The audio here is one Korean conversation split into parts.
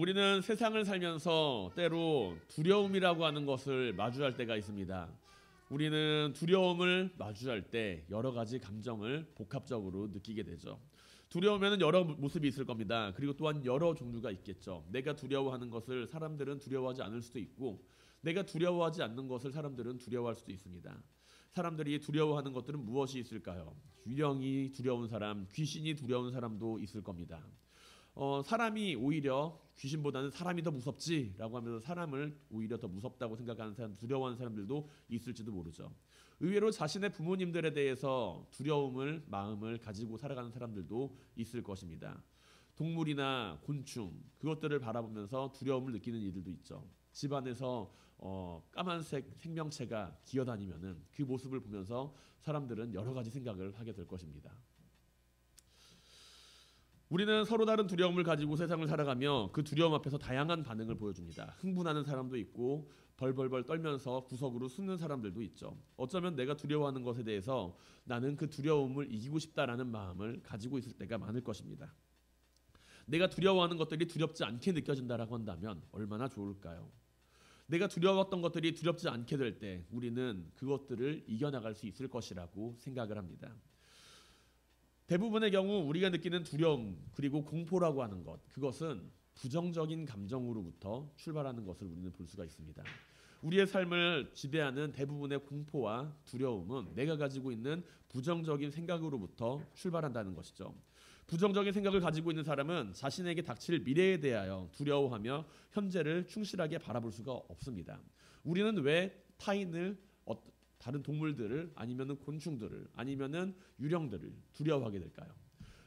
우리는 세상을 살면서 때로 두려움이라고 하는 것을 마주할 때가 있습니다. 우리는 두려움을 마주할 때 여러 가지 감정을 복합적으로 느끼게 되죠. 두려우면 여러 모습이 있을 겁니다. 그리고 또한 여러 종류가 있겠죠. 내가 두려워하는 것을 사람들은 두려워하지 않을 수도 있고, 내가 두려워하지 않는 것을 사람들은 두려워할 수도 있습니다. 사람들이 두려워하는 것들은 무엇이 있을까요? 유령이 두려운 사람, 귀신이 두려운 사람도 있을 겁니다. 사람이 오히려 귀신보다는 사람이 더 무섭지라고 하면서 사람을 오히려 더 무섭다고 생각하는 사람, 두려워하는 사람들도 있을지도 모르죠. 의외로 자신의 부모님들에 대해서 두려움을 마음을 가지고 살아가는 사람들도 있을 것입니다. 동물이나 곤충 그것들을 바라보면서 두려움을 느끼는 이들도 있죠. 집안에서 까만색 생명체가 기어다니면은 그 모습을 보면서 사람들은 여러 가지 생각을 하게 될 것입니다. 우리는 서로 다른 두려움을 가지고 세상을 살아가며 그 두려움 앞에서 다양한 반응을 보여줍니다. 흥분하는 사람도 있고 벌벌벌 떨면서 구석으로 숨는 사람들도 있죠. 어쩌면 내가 두려워하는 것에 대해서 나는 그 두려움을 이기고 싶다라는 마음을 가지고 있을 때가 많을 것입니다. 내가 두려워하는 것들이 두렵지 않게 느껴진다라고 한다면 얼마나 좋을까요? 내가 두려웠던 것들이 두렵지 않게 될 때 우리는 그것들을 이겨나갈 수 있을 것이라고 생각을 합니다. 대부분의 경우 우리가 느끼는 두려움 그리고 공포라고 하는 것, 그것은 부정적인 감정으로부터 출발하는 것을 우리는 볼 수가 있습니다. 우리의 삶을 지배하는 대부분의 공포와 두려움은 내가 가지고 있는 부정적인 생각으로부터 출발한다는 것이죠. 부정적인 생각을 가지고 있는 사람은 자신에게 닥칠 미래에 대하여 두려워하며 현재를 충실하게 바라볼 수가 없습니다. 우리는 왜 타인을 다른 동물들을 아니면은 곤충들을 아니면은 유령들을 두려워하게 될까요?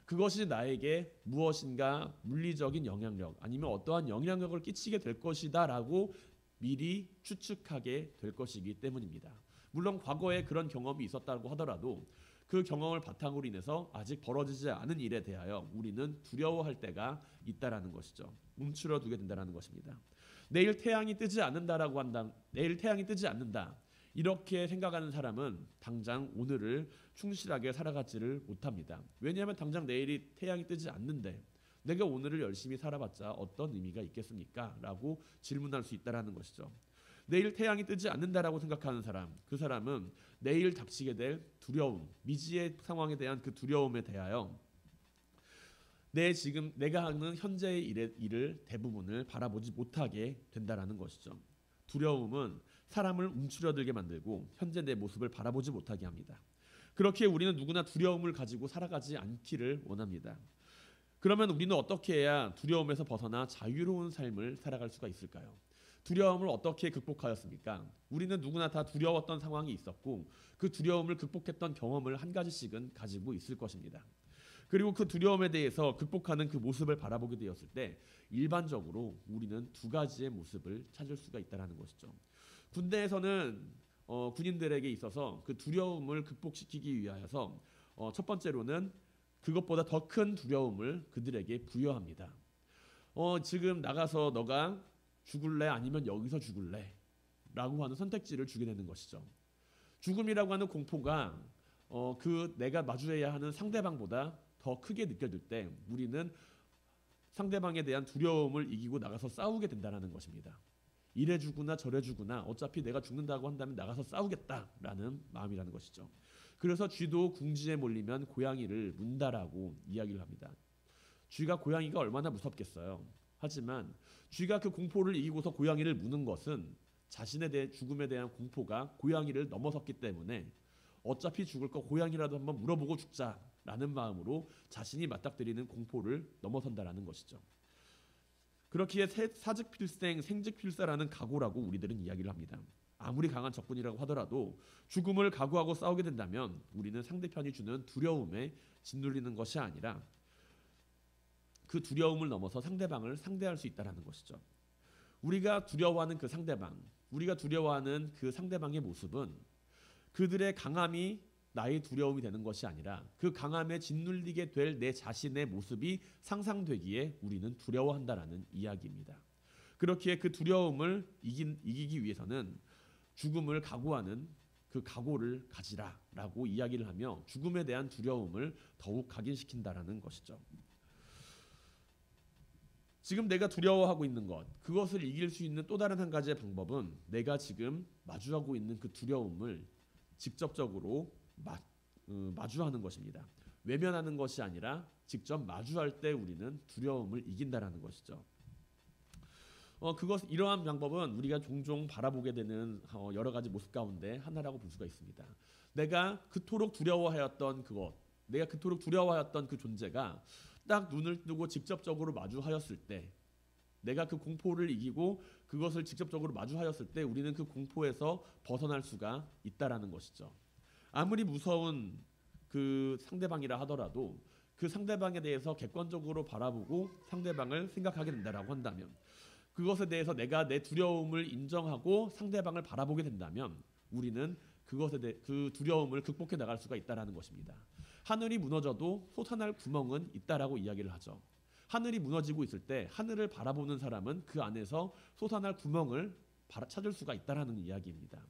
그것이 나에게 무엇인가 물리적인 영향력 아니면 어떠한 영향력을 끼치게 될 것이다라고 미리 추측하게 될 것이기 때문입니다. 물론 과거에 그런 경험이 있었다고 하더라도 그 경험을 바탕으로 인해서 아직 벌어지지 않은 일에 대하여 우리는 두려워할 때가 있다라는 것이죠. 움츠러두게 된다라는 것입니다. 내일 태양이 뜨지 않는다라고 한다. 내일 태양이 뜨지 않는다. 이렇게 생각하는 사람은 당장 오늘을 충실하게 살아가지를 못합니다. 왜냐하면 당장 내일이 태양이 뜨지 않는데 내가 오늘을 열심히 살아봤자 어떤 의미가 있겠습니까? 라고 질문할 수 있다는 것이죠. 내일 태양이 뜨지 않는다라고 생각하는 사람, 그 사람은 내일 닥치게 될 두려움, 미지의 상황에 대한 그 두려움에 대하여 지금 내가 하는 현재의 일을 대부분을 바라보지 못하게 된다라는 것이죠. 두려움은 사람을 움츠러들게 만들고 현재 내 모습을 바라보지 못하게 합니다. 그렇게 우리는 누구나 두려움을 가지고 살아가지 않기를 원합니다. 그러면 우리는 어떻게 해야 두려움에서 벗어나 자유로운 삶을 살아갈 수가 있을까요? 두려움을 어떻게 극복하였습니까? 우리는 누구나 다 두려웠던 상황이 있었고 그 두려움을 극복했던 경험을 한 가지씩은 가지고 있을 것입니다. 그리고 그 두려움에 대해서 극복하는 그 모습을 바라보게 되었을 때 일반적으로 우리는 두 가지의 모습을 찾을 수가 있다는 것이죠. 군대에서는 군인들에게 있어서 그 두려움을 극복시키기 위하여서 첫 번째로는 그것보다 더 큰 두려움을 그들에게 부여합니다. 지금 나가서 너가 죽을래 아니면 여기서 죽을래 라고 하는 선택지를 주게 되는 것이죠. 죽음이라고 하는 공포가 내가 마주해야 하는 상대방보다 더 크게 느껴질 때 우리는 상대방에 대한 두려움을 이기고 나가서 싸우게 된다는 것입니다. 이래 주구나 저래 주구나 어차피 내가 죽는다고 한다면 나가서 싸우겠다라는 마음이라는 것이죠. 그래서 쥐도 궁지에 몰리면 고양이를 문다라고 이야기를 합니다. 쥐가 고양이가 얼마나 무섭겠어요. 하지만 쥐가 그 공포를 이기고서 고양이를 무는 것은 자신에 대해 죽음에 대한 공포가 고양이를 넘어섰기 때문에 어차피 죽을 거 고양이라도 한번 물어보고 죽자라는 마음으로 자신이 맞닥뜨리는 공포를 넘어선다라는 것이죠. 그렇기에 사즉필생 생즉필사라는 각오라고 우리들은 이야기를 합니다. 아무리 강한 적군이라고 하더라도 죽음을 각오하고 싸우게 된다면 우리는 상대편이 주는 두려움에 짓눌리는 것이 아니라 그 두려움을 넘어서 상대방을 상대할 수 있다는 것이죠. 우리가 두려워하는 그 상대방, 우리가 두려워하는 그 상대방의 모습은 그들의 강함이 나의 두려움이 되는 것이 아니라 그 강함에 짓눌리게 될 내 자신의 모습이 상상되기에 우리는 두려워한다라는 이야기입니다. 그렇기에 그 두려움을 이기기 위해서는 죽음을 각오하는 그 각오를 가지라라고 이야기를 하며 죽음에 대한 두려움을 더욱 각인시킨다라는 것이죠. 지금 내가 두려워하고 있는 것, 그것을 이길 수 있는 또 다른 한 가지의 방법은 내가 지금 마주하고 있는 그 두려움을 직접적으로 마주하는 것입니다. 외면하는 것이 아니라 직접 마주할 때 우리는 두려움을 이긴다라는 것이죠. 이러한 방법은 우리가 종종 바라보게 되는 여러 가지 모습 가운데 하나라고 볼 수가 있습니다. 내가 그토록 두려워하였던 그 존재가 딱 눈을 뜨고 직접적으로 마주하였을 때, 내가 그 공포를 이기고 그것을 직접적으로 마주하였을 때 우리는 그 공포에서 벗어날 수가 있다라는 것이죠. 아무리 무서운 그 상대방이라 하더라도 그 상대방에 대해서 객관적으로 바라보고 상대방을 생각하게 된다라고 한다면, 그것에 대해서 내가 내 두려움을 인정하고 상대방을 바라보게 된다면 우리는 그 두려움을 극복해 나갈 수가 있다라는 것입니다. 하늘이 무너져도 솟아날 구멍은 있다라고 이야기를 하죠. 하늘이 무너지고 있을 때 하늘을 바라보는 사람은 그 안에서 솟아날 구멍을 찾을 수가 있다라는 이야기입니다.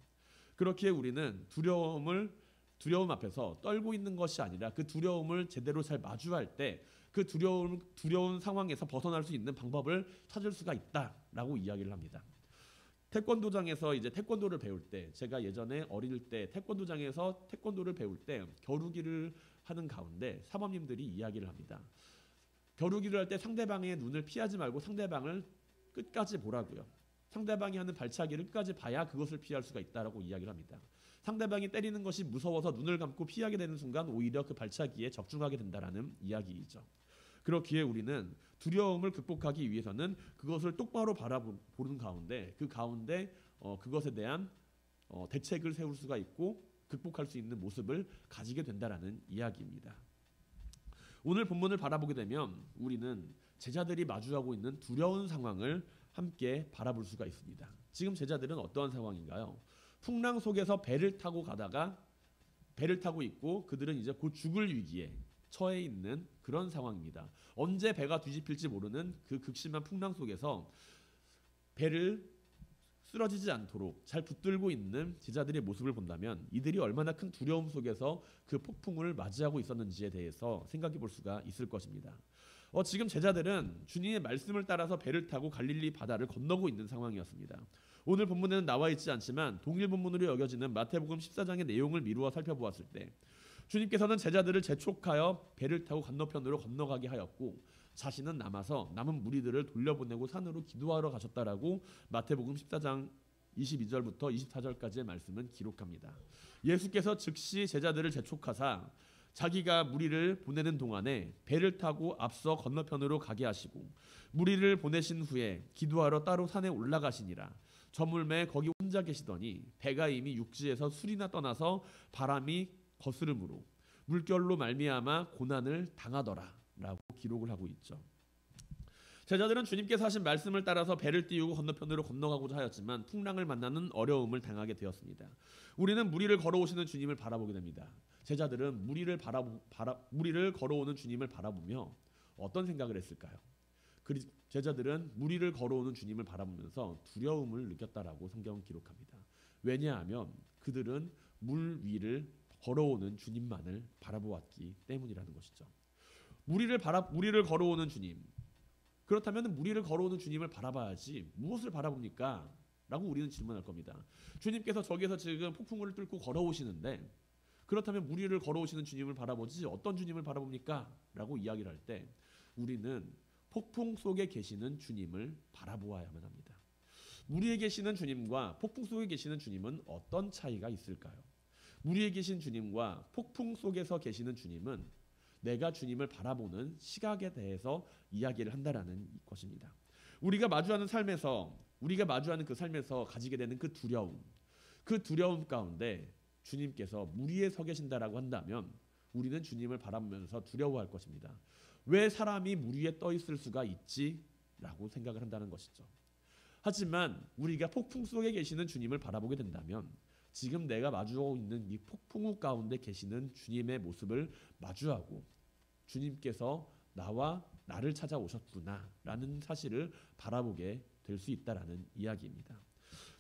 그렇기에 우리는 두려움 앞에서 떨고 있는 것이 아니라 그 두려움을 제대로 잘 마주할 때 그 두려운 상황에서 벗어날 수 있는 방법을 찾을 수가 있다라고 이야기를 합니다. 태권도장에서 이제 태권도를 배울 때, 제가 예전에 어릴 때 태권도장에서 태권도를 배울 때 겨루기를 하는 가운데 사범님들이 이야기를 합니다. 겨루기를 할 때 상대방의 눈을 피하지 말고 상대방을 끝까지 보라고요. 상대방이 하는 발차기를 끝까지 봐야 그것을 피할 수가 있다라고 이야기를 합니다. 상대방이 때리는 것이 무서워서 눈을 감고 피하게 되는 순간 오히려 그 발차기에 적중하게 된다라는 이야기이죠. 그렇기에 우리는 두려움을 극복하기 위해서는 그것을 똑바로 바라보는 가운데 그것에 대한 대책을 세울 수가 있고 극복할 수 있는 모습을 가지게 된다라는 이야기입니다. 오늘 본문을 바라보게 되면 우리는 제자들이 마주하고 있는 두려운 상황을 함께 바라볼 수가 있습니다. 지금 제자들은 어떠한 상황인가요? 풍랑 속에서 배를 타고 있고 그들은 이제 곧 죽을 위기에 처해 있는 그런 상황입니다. 언제 배가 뒤집힐지 모르는 그 극심한 풍랑 속에서 배를 쓰러지지 않도록 잘 붙들고 있는 제자들의 모습을 본다면 이들이 얼마나 큰 두려움 속에서 그 폭풍을 맞이하고 있었는지에 대해서 생각해 볼 수가 있을 것입니다. 지금 제자들은 주님의 말씀을 따라서 배를 타고 갈릴리 바다를 건너고 있는 상황이었습니다. 오늘 본문에는 나와 있지 않지만 동일 본문으로 여겨지는 마태복음 14장의 내용을 미루어 살펴보았을 때 주님께서는 제자들을 재촉하여 배를 타고 건너편으로 건너가게 하였고 자신은 남은 무리들을 돌려보내고 산으로 기도하러 가셨다라고 마태복음 14장 22절부터 24절까지의 말씀은 기록합니다. 예수께서 즉시 제자들을 재촉하사 자기가 무리를 보내는 동안에 배를 타고 앞서 건너편으로 가게 하시고 무리를 보내신 후에 기도하러 따로 산에 올라가시니라. 저물매 거기 혼자 계시더니 배가 이미 육지에서 술이나 떠나서 바람이 거스름으로 물결로 말미암아 고난을 당하더라 라고 기록을 하고 있죠. 제자들은 주님께서 하신 말씀을 따라서 배를 띄우고 건너편으로 건너가고자 하였지만 풍랑을 만나는 어려움을 당하게 되었습니다. 우리는 무리를 걸어오시는 주님을 바라보게 됩니다. 제자들은 무리를 걸어오는 주님을 바라보며 어떤 생각을 했을까요? 제자들은 무리를 걸어오는 주님을 바라보면서 두려움을 느꼈다라고 성경은 기록합니다. 왜냐하면 그들은 물 위를 걸어오는 주님만을 바라보았기 때문이라는 것이죠. 무리를 걸어오는 주님. 그렇다면 무리를 걸어오는 주님을 바라봐야지 무엇을 바라봅니까? 라고 우리는 질문할 겁니다. 주님께서 저기에서 지금 폭풍을 뚫고 걸어오시는데 그렇다면 무리를 걸어오시는 주님을 바라보지 어떤 주님을 바라봅니까? 라고 이야기를 할 때 우리는 폭풍 속에 계시는 주님을 바라보아야만 합니다. 무리에 계시는 주님과 폭풍 속에 계시는 주님은 어떤 차이가 있을까요? 무리에 계신 주님과 폭풍 속에서 계시는 주님은 내가 주님을 바라보는 시각에 대해서 이야기를 한다라는 것입니다. 우리가 마주하는 그 삶에서 가지게 되는 그 두려움 가운데 주님께서 무리에 서 계신다라고 한다면 우리는 주님을 바라보면서 두려워할 것입니다. 왜 사람이 물 위에 떠 있을 수가 있지라고 생각을 한다는 것이죠. 하지만 우리가 폭풍 속에 계시는 주님을 바라보게 된다면 지금 내가 마주하고 있는 이 폭풍우 가운데 계시는 주님의 모습을 마주하고 주님께서 나를 찾아오셨구나라는 사실을 바라보게 될 수 있다라는 이야기입니다.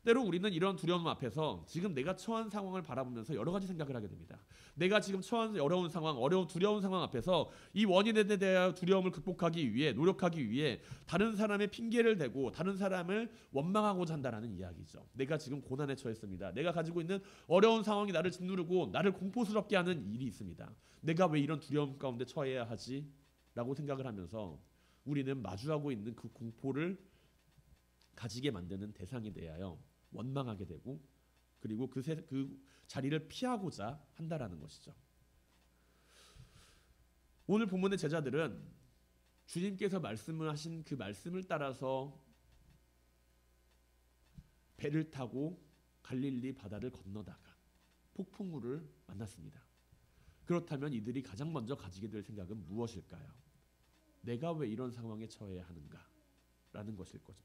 때로 우리는 이런 두려움 앞에서 지금 내가 처한 상황을 바라보면서 여러 가지 생각을 하게 됩니다. 내가 지금 처한 어려운 상황, 두려운 상황 앞에서 이 원인에 대한 두려움을 극복하기 위해 노력하기 위해 다른 사람의 핑계를 대고 다른 사람을 원망하고자 한다라는 이야기죠. 내가 지금 고난에 처했습니다. 내가 가지고 있는 어려운 상황이 나를 짓누르고 나를 공포스럽게 하는 일이 있습니다. 내가 왜 이런 두려움 가운데 처해야 하지? 라고 생각을 하면서 우리는 마주하고 있는 그 공포를 가지게 만드는 대상에 대하여 원망하게 되고 그리고 그 자리를 피하고자 한다라는 것이죠. 오늘 본문의 제자들은 주님께서 말씀을 하신 그 말씀을 따라서 배를 타고 갈릴리 바다를 건너다가 폭풍우를 만났습니다. 그렇다면 이들이 가장 먼저 가지게 될 생각은 무엇일까요? 내가 왜 이런 상황에 처해야 하는가? 라는 것일 거죠.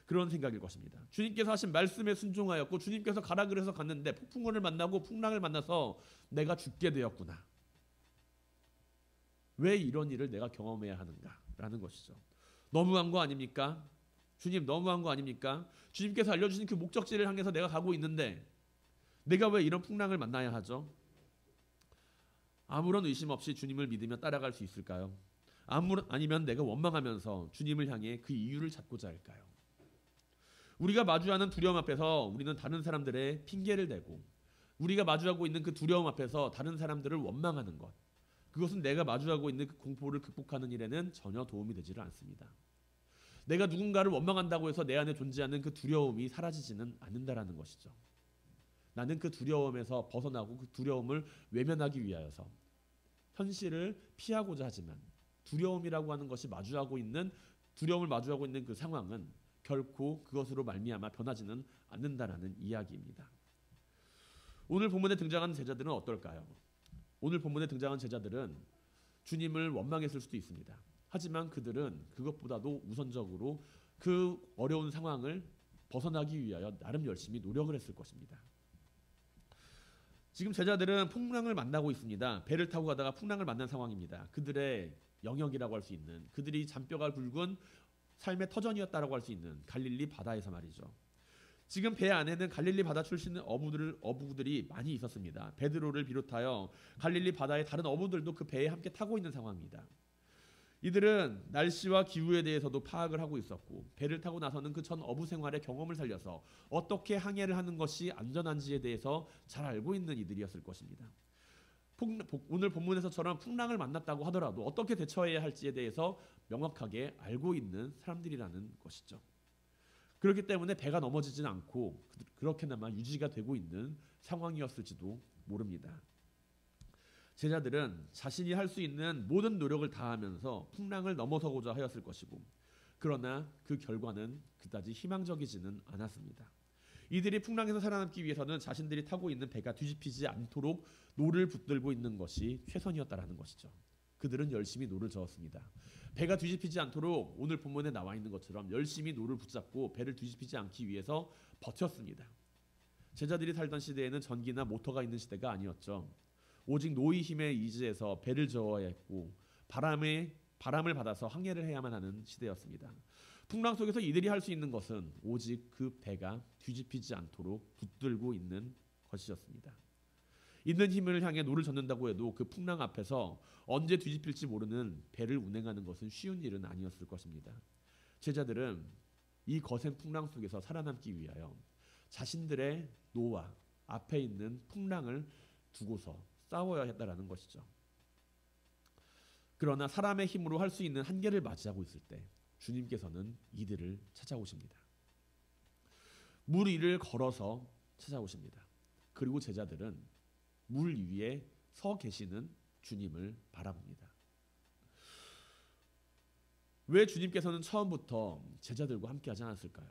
그런 생각일 것입니다. 주님께서 하신 말씀에 순종하였고 주님께서 가라 그래서 갔는데 폭풍우를 만나고 풍랑을 만나서 내가 죽게 되었구나. 왜 이런 일을 내가 경험해야 하는가? 라는 것이죠. 너무한 거 아닙니까? 주님 너무한 거 아닙니까? 주님께서 알려주신 그 목적지를 향해서 내가 가고 있는데 내가 왜 이런 풍랑을 만나야 하죠? 아무런 의심 없이 주님을 믿으며 따라갈 수 있을까요? 아니면 내가 원망하면서 주님을 향해 그 이유를 찾고자 할까요? 우리가 마주하는 두려움 앞에서 우리는 다른 사람들의 핑계를 대고 우리가 마주하고 있는 그 두려움 앞에서 다른 사람들을 원망하는 것, 그것은 내가 마주하고 있는 그 공포를 극복하는 일에는 전혀 도움이 되지를 않습니다. 내가 누군가를 원망한다고 해서 내 안에 존재하는 그 두려움이 사라지지는 않는다라는 것이죠. 나는 그 두려움에서 벗어나고 그 두려움을 외면하기 위하여서 현실을 피하고자 하지만 두려움이라고 하는 것이 두려움을 마주하고 있는 그 상황은 결코 그것으로 말미암아 변하지는 않는다라는 이야기입니다. 오늘 본문에 등장하는 제자들은 어떨까요? 오늘 본문에 등장한 제자들은 주님을 원망했을 수도 있습니다. 하지만 그들은 그것보다도 우선적으로 그 어려운 상황을 벗어나기 위하여 나름 열심히 노력을 했을 것입니다. 지금 제자들은 풍랑을 만나고 있습니다. 배를 타고 가다가 풍랑을 만난 상황입니다. 그들의 영역이라고 할 수 있는, 그들이 잔뼈가 굵은 삶의 터전이었다라고 할 수 있는 갈릴리 바다에서 말이죠. 지금 배 안에는 갈릴리 바다 출신의 어부들이 많이 있었습니다. 베드로를 비롯하여 갈릴리 바다의 다른 어부들도 그 배에 함께 타고 있는 상황입니다. 이들은 날씨와 기후에 대해서도 파악을 하고 있었고 배를 타고 나서는 그 전 어부 생활의 경험을 살려서 어떻게 항해를 하는 것이 안전한지에 대해서 잘 알고 있는 이들이었을 것입니다. 오늘 본문에서처럼 풍랑을 만났다고 하더라도 어떻게 대처해야 할지에 대해서 명확하게 알고 있는 사람들이라는 것이죠. 그렇기 때문에 배가 넘어지진 않고 그렇게나마 유지가 되고 있는 상황이었을지도 모릅니다. 제자들은 자신이 할 수 있는 모든 노력을 다하면서 풍랑을 넘어서고자 하였을 것이고 그러나 그 결과는 그다지 희망적이지는 않았습니다. 이들이 풍랑에서 살아남기 위해서는 자신들이 타고 있는 배가 뒤집히지 않도록 노를 붙들고 있는 것이 최선이었다라는 것이죠. 그들은 열심히 노를 저었습니다. 배가 뒤집히지 않도록 오늘 본문에 나와 있는 것처럼 열심히 노를 붙잡고 배를 뒤집히지 않기 위해서 버텼습니다. 제자들이 살던 시대에는 전기나 모터가 있는 시대가 아니었죠. 오직 노의 힘에 의지해서 배를 저어야 했고 바람을 받아서 항해를 해야만 하는 시대였습니다. 풍랑 속에서 이들이 할 수 있는 것은 오직 그 배가 뒤집히지 않도록 붙들고 있는 것이었습니다. 있는 힘을 향해 노를 젓는다고 해도 그 풍랑 앞에서 언제 뒤집힐지 모르는 배를 운행하는 것은 쉬운 일은 아니었을 것입니다. 제자들은 이 거센 풍랑 속에서 살아남기 위하여 자신들의 노와 앞에 있는 풍랑을 두고서 싸워야 했다라는 것이죠. 그러나 사람의 힘으로 할 수 있는 한계를 맞이하고 있을 때 주님께서는 이들을 찾아오십니다. 물 위를 걸어서 찾아오십니다. 그리고 제자들은 물 위에 서 계시는 주님을 바라봅니다. 왜 주님께서는 처음부터 제자들과 함께 하지 않았을까요?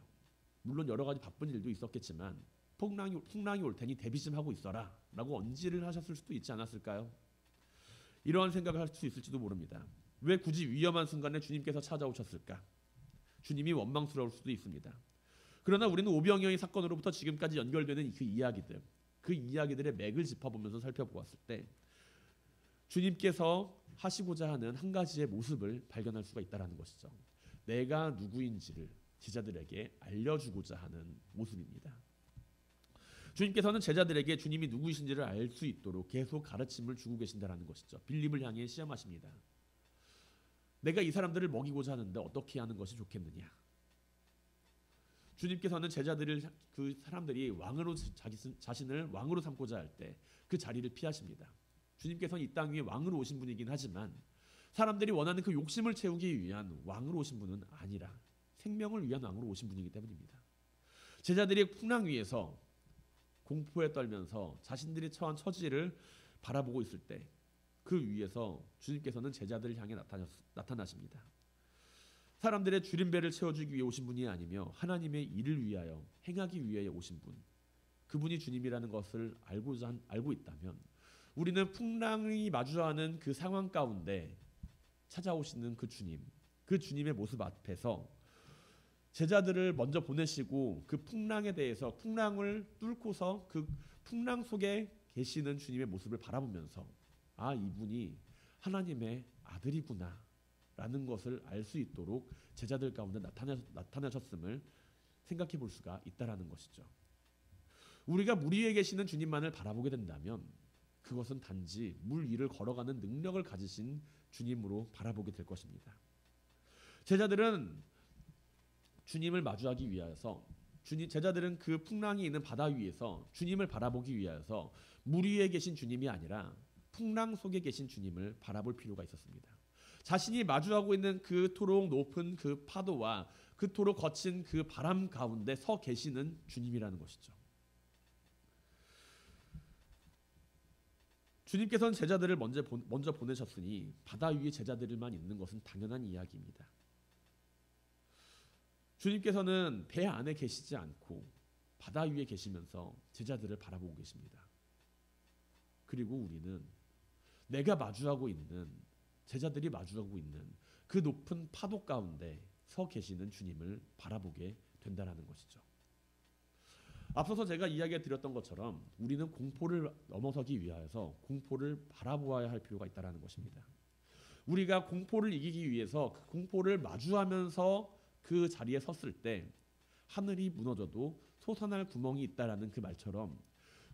물론 여러 가지 바쁜 일도 있었겠지만 풍랑이 올 테니 대비 좀 하고 있어라 라고 언지를 하셨을 수도 있지 않았을까요? 이러한 생각을 할 수 있을지도 모릅니다. 왜 굳이 위험한 순간에 주님께서 찾아오셨을까? 주님이 원망스러울 수도 있습니다. 그러나 우리는 오병이어의 사건으로부터 지금까지 연결되는 그 이야기들의 맥을 짚어보면서 살펴보았을 때 주님께서 하시고자 하는 한 가지의 모습을 발견할 수가 있다는 것이죠. 내가 누구인지를 제자들에게 알려주고자 하는 모습입니다. 주님께서는 제자들에게 주님이 누구이신지를 알 수 있도록 계속 가르침을 주고 계신다는 것이죠. 빌립을 향해 시험하십니다. 내가 이 사람들을 먹이고자 하는데 어떻게 하는 것이 좋겠느냐. 주님께서는 제자들을, 그 사람들이 왕으로 자신을 왕으로 삼고자 할 때 그 자리를 피하십니다. 주님께서는 이 땅 위에 왕으로 오신 분이긴 하지만 사람들이 원하는 그 욕심을 채우기 위한 왕으로 오신 분은 아니라 생명을 위한 왕으로 오신 분이기 때문입니다. 제자들이 풍랑 위에서 공포에 떨면서 자신들이 처한 처지를 바라보고 있을 때 그 위에서 주님께서는 제자들을 향해 나타나십니다. 사람들의 줄임배를 채워주기 위해 오신 분이 아니며 하나님의 일을 위하여 행하기 위해 오신 분, 그분이 주님이라는 것을 알고 있다면 우리는 풍랑이 마주하는 그 상황 가운데 찾아오시는 그 주님의 모습 앞에서 제자들을 먼저 보내시고 그 풍랑에 대해서, 풍랑을 뚫고서 그 풍랑 속에 계시는 주님의 모습을 바라보면서 아, 이분이 하나님의 아들이구나 라는 것을 알 수 있도록 제자들 가운데 나타나셨음을 생각해 볼 수가 있다라는 것이죠. 우리가 물 위에 계시는 주님만을 바라보게 된다면 그것은 단지 물 위를 걸어가는 능력을 가지신 주님으로 바라보게 될 것입니다. 제자들은 주님을 마주하기 위하여서, 제자들은 그 풍랑이 있는 바다 위에서 주님을 바라보기 위하여서 물 위에 계신 주님이 아니라 풍랑 속에 계신 주님을 바라볼 필요가 있었습니다. 자신이 마주하고 있는 그토록 높은 그 파도와 그토록 거친 그 바람 가운데 서 계시는 주님이라는 것이죠. 주님께서는 제자들을 먼저 보내셨으니 바다 위에 제자들만 있는 것은 당연한 이야기입니다. 주님께서는 배 안에 계시지 않고 바다 위에 계시면서 제자들을 바라보고 계십니다. 그리고 우리는 내가 마주하고 있는, 제자들이 마주하고 있는 그 높은 파도 가운데 서 계시는 주님을 바라보게 된다는 것이죠. 앞서서 제가 이야기 드렸던 것처럼 우리는 공포를 넘어서기 위하여서 공포를 바라보아야 할 필요가 있다는 것입니다. 우리가 공포를 이기기 위해서 그 공포를 마주하면서 그 자리에 섰을 때 하늘이 무너져도 솟아날 구멍이 있다라는 그 말처럼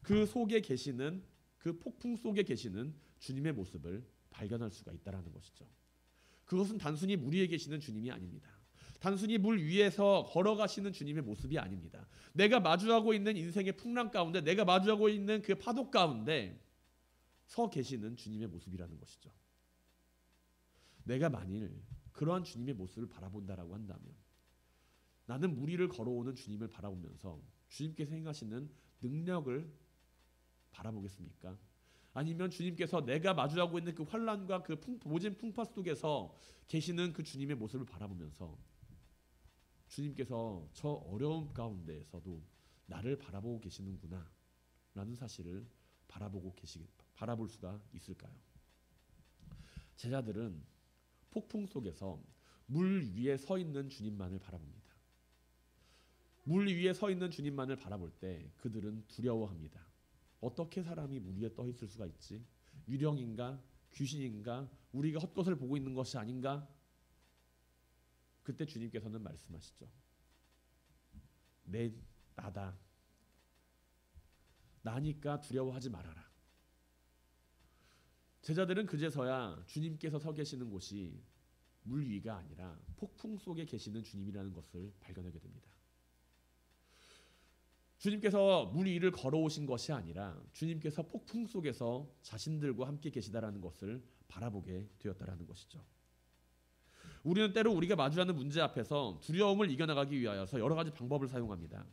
그 속에 계시는, 그 폭풍 속에 계시는 주님의 모습을 발견할 수가 있다라는 것이죠. 그것은 단순히 물 위에 계시는 주님이 아닙니다. 단순히 물 위에서 걸어가시는 주님의 모습이 아닙니다. 내가 마주하고 있는 인생의 풍랑 가운데, 내가 마주하고 있는 그 파도 가운데 서 계시는 주님의 모습이라는 것이죠. 내가 만일 그러한 주님의 모습을 바라본다라고 한다면 나는 물 위를 걸어오는 주님을 바라보면서 주님께서 행하시는 능력을 바라보겠습니까? 아니면 주님께서 내가 마주하고 있는 그 환난과 그 모진 풍파 속에서 계시는 그 주님의 모습을 바라보면서 주님께서 저 어려움 가운데에서도 나를 바라보고 계시는구나 라는 사실을 바라볼 수가 있을까요? 제자들은 폭풍 속에서 물 위에 서 있는 주님만을 바라봅니다. 물 위에 서 있는 주님만을 바라볼 때 그들은 두려워합니다. 어떻게 사람이 물 위에 떠 있을 수가 있지? 유령인가? 귀신인가? 우리가 헛것을 보고 있는 것이 아닌가? 그때 주님께서는 말씀하시죠. 나다. 나니까 두려워하지 말아라. 제자들은 그제서야 주님께서 서 계시는 곳이 물 위가 아니라 폭풍 속에 계시는 주님이라는 것을 발견하게 됩니다. 주님께서 물 위를 걸어오신 것이 아니라 주님께서 폭풍 속에서 자신들과 함께 계시다라는 것을 바라보게 되었다라는 것이죠. 우리는 때로 우리가 마주하는 문제 앞에서 두려움을 이겨나가기 위하여서 여러 가지 방법을 사용합니다.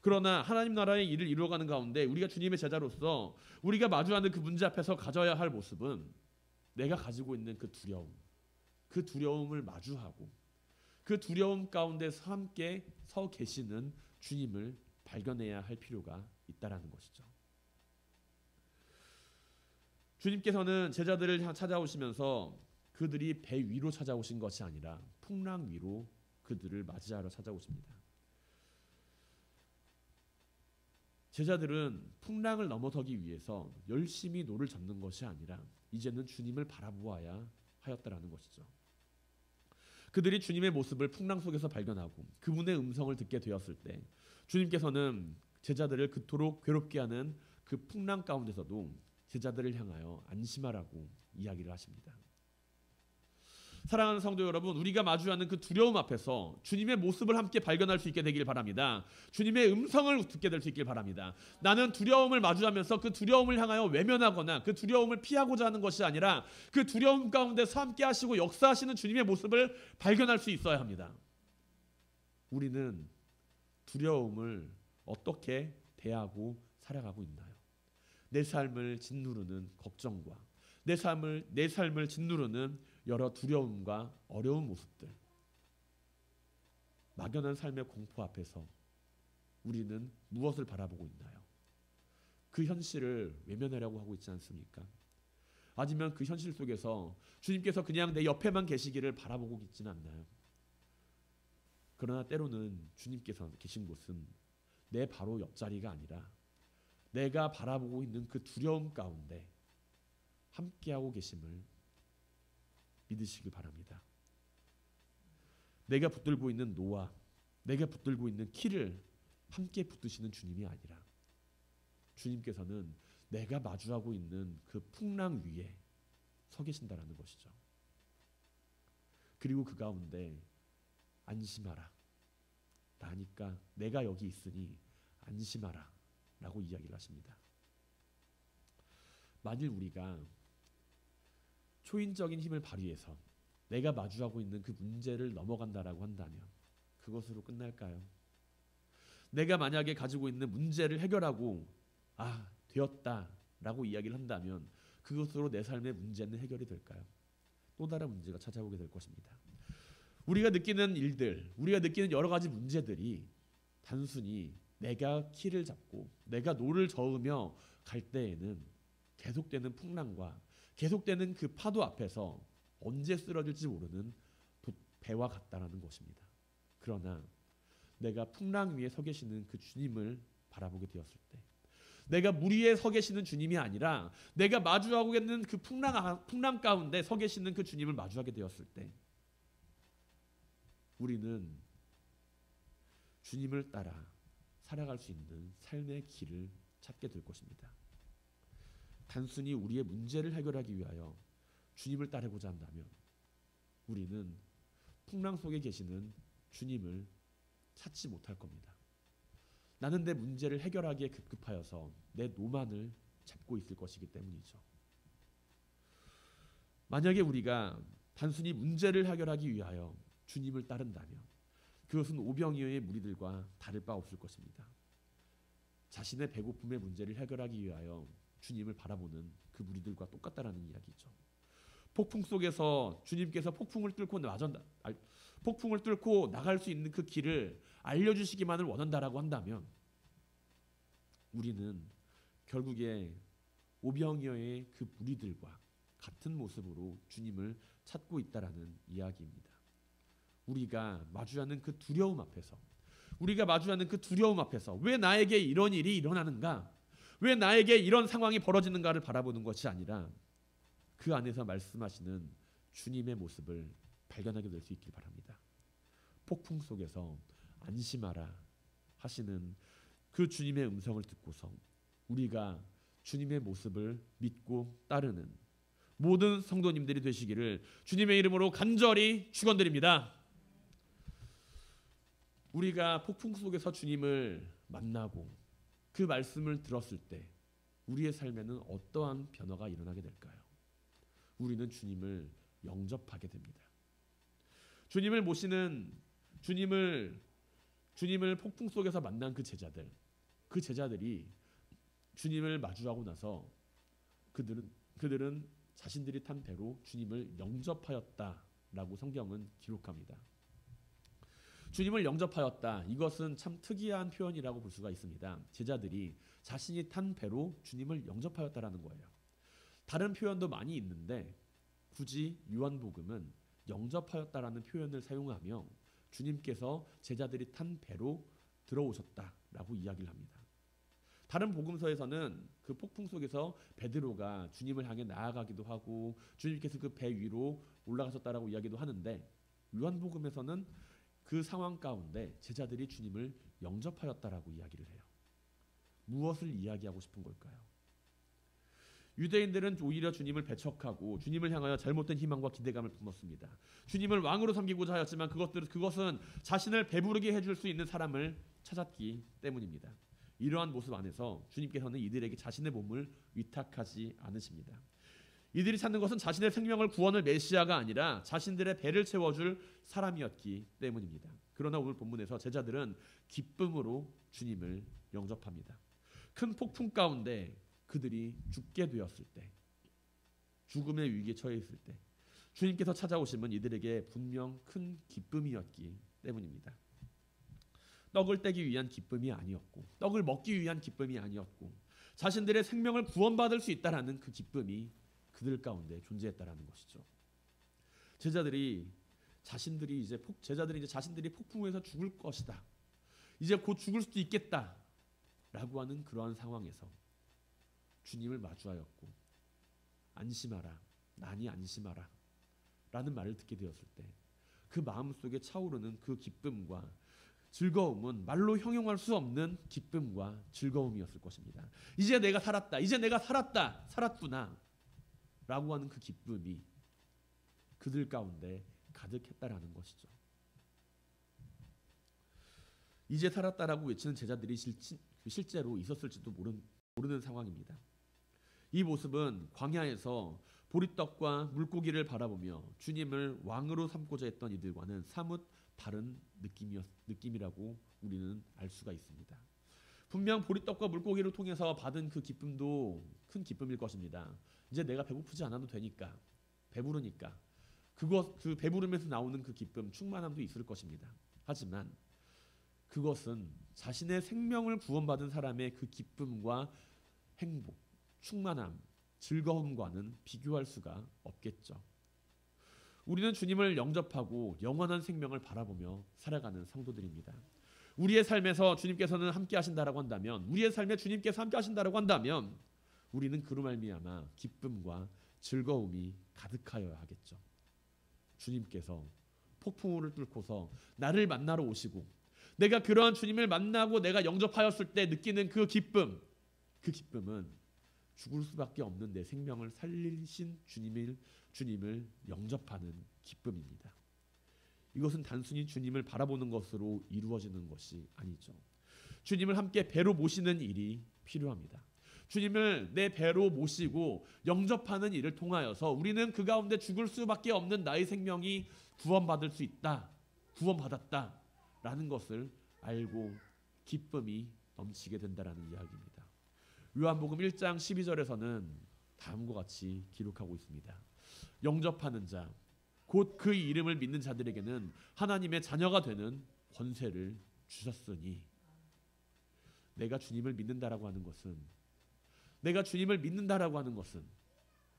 그러나 하나님 나라의 일을 이루어가는 가운데 우리가 주님의 제자로서 우리가 마주하는 그 문제 앞에서 가져야 할 모습은 내가 가지고 있는 그 두려움을 마주하고 그 두려움 가운데서 함께 서 계시는 주님을 발견해야 할 필요가 있다라는 것이죠. 주님께서는 제자들을 찾아오시면서 그들이 배 위로 찾아오신 것이 아니라 풍랑 위로 그들을 맞이하러 찾아오십니다. 제자들은 풍랑을 넘어서기 위해서 열심히 노를 젓는 것이 아니라 이제는 주님을 바라보아야 하였다라는 것이죠. 그들이 주님의 모습을 풍랑 속에서 발견하고 그분의 음성을 듣게 되었을 때 주님께서는 제자들을 그토록 괴롭게 하는 그 풍랑 가운데서도 제자들을 향하여 안심하라고 이야기를 하십니다. 사랑하는 성도 여러분, 우리가 마주하는 그 두려움 앞에서 주님의 모습을 함께 발견할 수 있게 되길 바랍니다. 주님의 음성을 듣게 될 수 있길 바랍니다. 나는 두려움을 마주하면서 그 두려움을 향하여 외면하거나 그 두려움을 피하고자 하는 것이 아니라 그 두려움 가운데서 함께 하시고 역사하시는 주님의 모습을 발견할 수 있어야 합니다. 우리는 두려움을 어떻게 대하고 살아가고 있나요? 내 삶을 짓누르는 걱정과 내 삶을 짓누르는 여러 두려움과 어려운 모습들, 막연한 삶의 공포 앞에서 우리는 무엇을 바라보고 있나요? 그 현실을 외면하려고 하고 있지 않습니까? 아니면 그 현실 속에서 주님께서 그냥 내 옆에만 계시기를 바라보고 있지는 않나요? 그러나 때로는 주님께서 계신 곳은 내 바로 옆자리가 아니라 내가 바라보고 있는 그 두려움 가운데 함께하고 계심을 믿으시길 바랍니다. 내가 붙들고 있는 노와 내가 붙들고 있는 키를 함께 붙드시는 주님이 아니라 주님께서는 내가 마주하고 있는 그 풍랑 위에 서 계신다라는 것이죠. 그리고 그 가운데 안심하라. 나니까 내가 여기 있으니 안심하라 라고 이야기를 하십니다. 만일 우리가 초인적인 힘을 발휘해서 내가 마주하고 있는 그 문제를 넘어간다라고 한다면 그것으로 끝날까요? 내가 만약에 가지고 있는 문제를 해결하고 되었다라고 이야기를 한다면 그것으로 내 삶의 문제는 해결이 될까요? 또 다른 문제가 찾아오게 될 것입니다. 우리가 느끼는 일들, 우리가 느끼는 여러 가지 문제들이 단순히 내가 키를 잡고 내가 노를 저으며 갈 때에는 계속되는 풍랑과 계속되는 그 파도 앞에서 언제 쓰러질지 모르는 배와 같다라는 것입니다. 그러나 내가 풍랑 위에 서 계시는 그 주님을 바라보게 되었을 때, 내가 물 위에 서 계시는 주님이 아니라 내가 마주하고 있는 그 풍랑 가운데 서 계시는 그 주님을 마주하게 되었을 때 우리는 주님을 따라 살아갈 수 있는 삶의 길을 찾게 될 것입니다. 단순히 우리의 문제를 해결하기 위하여 주님을 따르고자 한다면 우리는 풍랑 속에 계시는 주님을 찾지 못할 겁니다. 나는 내 문제를 해결하기에 급급하여서 내 노만을 잡고 있을 것이기 때문이죠. 만약에 우리가 단순히 문제를 해결하기 위하여 주님을 따른다면 그것은 오병이어의 무리들과 다를 바 없을 것입니다. 자신의 배고픔의 문제를 해결하기 위하여 주님을 바라보는 그 무리들과 똑같다라는 이야기죠. 폭풍 속에서 주님께서 폭풍을 뚫고 나갈 수 있는 그 길을 알려주시기만을 원한다라고 한다면 우리는 결국에 오병이어의 그 무리들과 같은 모습으로 주님을 찾고 있다라는 이야기입니다. 우리가 마주하는 그 두려움 앞에서 왜 나에게 이런 일이 일어나는가? 왜 나에게 이런 상황이 벌어지는가를 바라보는 것이 아니라 그 안에서 말씀하시는 주님의 모습을 발견하게 될 수 있길 바랍니다. 폭풍 속에서 안심하라 하시는 그 주님의 음성을 듣고서 우리가 주님의 모습을 믿고 따르는 모든 성도님들이 되시기를 주님의 이름으로 간절히 축원드립니다. 우리가 폭풍 속에서 주님을 만나고 그 말씀을 들었을 때 우리의 삶에는 어떠한 변화가 일어나게 될까요? 우리는 주님을 영접하게 됩니다. 주님을 폭풍 속에서 만난 그 제자들이 주님을 마주하고 나서 그들은 자신들이 탄 배로 주님을 영접하였다라고 성경은 기록합니다. 주님을 영접하였다. 이것은 참 특이한 표현이라고 볼 수가 있습니다. 제자들이 자신이 탄 배로 주님을 영접하였다라는 거예요. 다른 표현도 많이 있는데 굳이 요한복음은 영접하였다라는 표현을 사용하며 주님께서 제자들이 탄 배로 들어오셨다라고 이야기를 합니다. 다른 복음서에서는 그 폭풍 속에서 베드로가 주님을 향해 나아가기도 하고 주님께서 그 배 위로 올라가셨다라고 이야기도 하는데 요한복음에서는 그 상황 가운데 제자들이 주님을 영접하였다라고 이야기를 해요. 무엇을 이야기하고 싶은 걸까요? 유대인들은 오히려 주님을 배척하고 주님을 향하여 잘못된 희망과 기대감을 품었습니다. 주님을 왕으로 섬기고자 하였지만 그것은 자신을 배부르게 해줄 수 있는 사람을 찾았기 때문입니다. 이러한 모습 안에서 주님께서는 이들에게 자신의 몸을 위탁하지 않으십니다. 이들이 찾는 것은 자신의 생명을 구원할 메시아가 아니라 자신들의 배를 채워줄 사람이었기 때문입니다. 그러나 오늘 본문에서 제자들은 기쁨으로 주님을 영접합니다. 큰 폭풍 가운데 그들이 죽게 되었을 때, 죽음의 위기에 처해 있을 때 주님께서 찾아오심은 이들에게 분명 큰 기쁨이었기 때문입니다. 떡을 떼기 위한 기쁨이 아니었고, 떡을 먹기 위한 기쁨이 아니었고, 자신들의 생명을 구원받을 수 있다라는 그 기쁨이 그들 가운데 존재했다라는 것이죠. 제자들이 이제 자신들이 폭풍에서 죽을 것이다, 이제 곧 죽을 수도 있겠다라고 하는 그러한 상황에서 주님을 마주하였고, 안심하라, 나니 안심하라 라는 말을 듣게 되었을 때 그 마음속에 차오르는 그 기쁨과 즐거움은 말로 형용할 수 없는 기쁨과 즐거움이었을 것입니다. 이제 내가 살았다, 이제 내가 살았구나 라고 하는 그 기쁨이 그들 가운데 가득했다라는 것이죠. 이제 살았다라고 외치는 제자들이 실제로 있었을지도 모르는 상황입니다. 이 모습은 광야에서 보리떡과 물고기를 바라보며 주님을 왕으로 삼고자 했던 이들과는 사뭇 다른 느낌이라고 우리는 알 수가 있습니다. 분명 보리떡과 물고기를 통해서 받은 그 기쁨도 큰 기쁨일 것입니다. 이제 내가 배고프지 않아도 되니까, 배부르니까 그 배부름에서 나오는 그 기쁨, 충만함도 있을 것입니다. 하지만 그것은 자신의 생명을 구원받은 사람의 그 기쁨과 행복, 충만함, 즐거움과는 비교할 수가 없겠죠. 우리는 주님을 영접하고 영원한 생명을 바라보며 살아가는 성도들입니다. 우리의 삶에서 주님께서는 함께 하신다라고 한다면, 우리의 삶에 주님께서 함께 하신다라고 한다면 우리는 그로 말미암아 기쁨과 즐거움이 가득하여야 하겠죠. 주님께서 폭풍우를 뚫고서 나를 만나러 오시고, 내가 그러한 주님을 만나고 내가 영접하였을 때 느끼는 그 기쁨은 죽을 수밖에 없는 내 생명을 살리신 주님을 영접하는 기쁨입니다. 이것은 단순히 주님을 바라보는 것으로 이루어지는 것이 아니죠. 주님을 함께 배로 모시는 일이 필요합니다. 주님을 내 배로 모시고 영접하는 일을 통하여서 우리는 그 가운데 죽을 수밖에 없는 나의 생명이 구원받을 수 있다, 구원받았다라는 것을 알고 기쁨이 넘치게 된다라는 이야기입니다. 요한복음 1장 12절에서는 다음과 같이 기록하고 있습니다. 영접하는 자, 곧 그 이름을 믿는 자들에게는 하나님의 자녀가 되는 권세를 주셨으니. 내가 주님을 믿는다라고 하는 것은,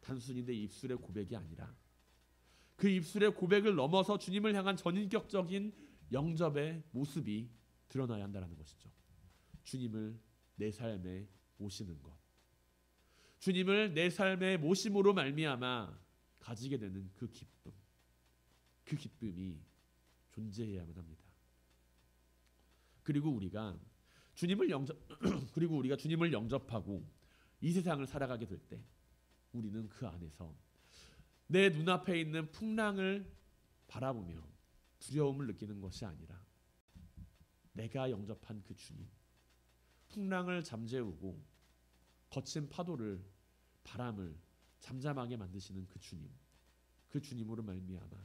단순히 내 입술의 고백이 아니라 그 입술의 고백을 넘어서 주님을 향한 전인격적인 영접의 모습이 드러나야 한다는 것이죠. 주님을 내 삶에 모시는 것, 주님을 내 삶의 모심으로 말미암아 가지게 되는 그 기쁨이 존재해야만 합니다. 그리고 우리가 주님을 영접하고 이 세상을 살아가게 될 때 우리는 그 안에서 내 눈앞에 있는 풍랑을 바라보며 두려움을 느끼는 것이 아니라 내가 영접한 그 주님, 풍랑을 잠재우고 거친 파도를, 바람을 잠잠하게 만드시는 그 주님으로 말미암아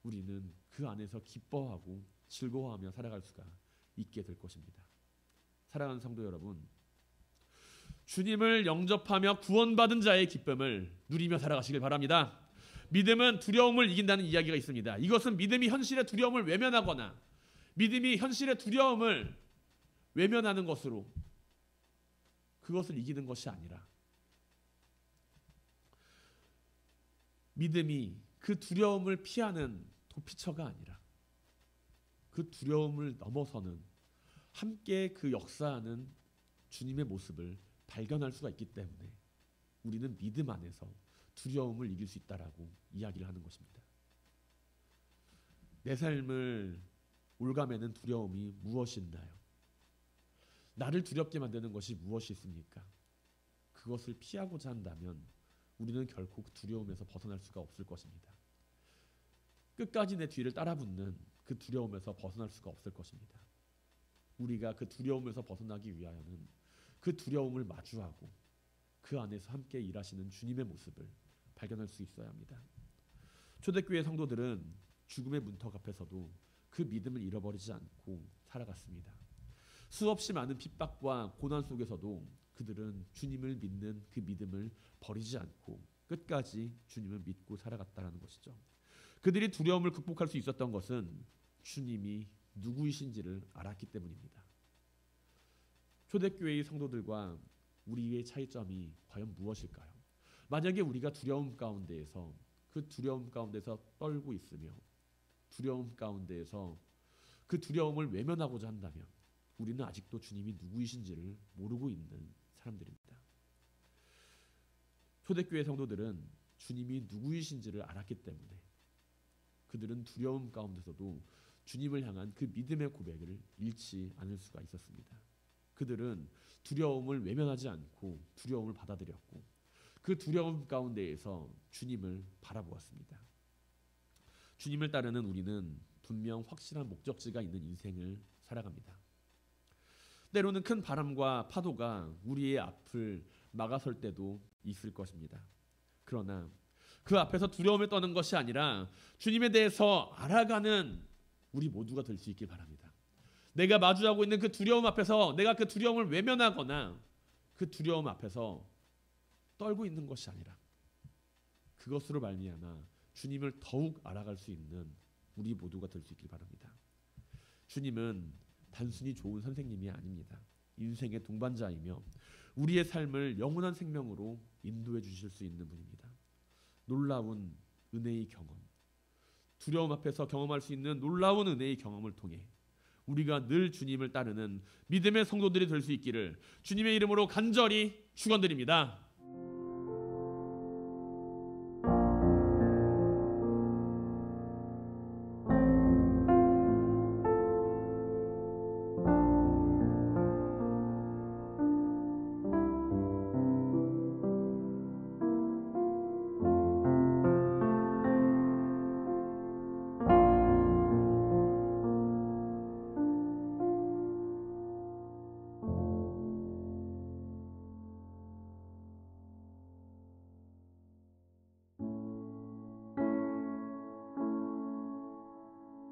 우리는 그 안에서 기뻐하고 즐거워하며 살아갈 수가 있게 될 것입니다. 사랑하는 성도 여러분, 주님을 영접하며 구원받은 자의 기쁨을 누리며 살아가시길 바랍니다. 믿음은 두려움을 이긴다는 이야기가 있습니다. 이것은 믿음이 현실의 두려움을 외면하거나 믿음이 현실의 두려움을 외면하는 것으로 그것을 이기는 것이 아니라, 믿음이 그 두려움을 피하는 도피처가 아니라 그 두려움을 넘어서는 함께 그 역사하는 주님의 모습을 발견할 수가 있기 때문에 우리는 믿음 안에서 두려움을 이길 수 있다라고 이야기를 하는 것입니다. 내 삶을 올가매는 두려움이 무엇이 있나요? 나를 두렵게 만드는 것이 무엇이 있습니까? 그것을 피하고자 한다면 우리는 결코 그 두려움에서 벗어날 수가 없을 것입니다. 끝까지 내 뒤를 따라붙는 그 두려움에서 벗어날 수가 없을 것입니다. 우리가 그 두려움에서 벗어나기 위하여는 그 두려움을 마주하고 그 안에서 함께 일하시는 주님의 모습을 발견할 수 있어야 합니다. 초대교회 성도들은 죽음의 문턱 앞에서도 그 믿음을 잃어버리지 않고 살아갔습니다. 수없이 많은 핍박과 고난 속에서도 그들은 주님을 믿는 그 믿음을 버리지 않고 끝까지 주님을 믿고 살아갔다는 것이죠. 그들이 두려움을 극복할 수 있었던 것은 주님이 누구이신지를 알았기 때문입니다. 초대교회의 성도들과 우리의 차이점이 과연 무엇일까요? 만약에 우리가 두려움 가운데에서 그 두려움 가운데서 떨고 있으며 두려움 가운데에서 그 두려움을 외면하고자 한다면 우리는 아직도 주님이 누구이신지를 모르고 있는 사람들입니다. 초대교회 성도들은 주님이 누구이신지를 알았기 때문에 그들은 두려움 가운데서도 주님을 향한 그 믿음의 고백을 잃지 않을 수가 있었습니다. 그들은 두려움을 외면하지 않고 두려움을 받아들였고 그 두려움 가운데에서 주님을 바라보았습니다. 주님을 따르는 우리는 분명 확실한 목적지가 있는 인생을 살아갑니다. 때로는 큰 바람과 파도가 우리의 앞을 막아설 때도 있을 것입니다. 그러나 그 앞에서 두려움을 떠는 것이 아니라 주님에 대해서 알아가는 우리 모두가 될 수 있길 바랍니다. 내가 마주하고 있는 그 두려움 앞에서 내가 그 두려움을 외면하거나 그 두려움 앞에서 떨고 있는 것이 아니라 그것으로 말미암아 주님을 더욱 알아갈 수 있는 우리 모두가 될 수 있길 바랍니다. 주님은 단순히 좋은 선생님이 아닙니다. 인생의 동반자이며 우리의 삶을 영원한 생명으로 인도해 주실 수 있는 분입니다. 놀라운 은혜의 경험, 두려움 앞에서 경험할 수 있는 놀라운 은혜의 경험을 통해 우리가 늘 주님을 따르는 믿음의 성도들이 될 수 있기를 주님의 이름으로 간절히 축원드립니다.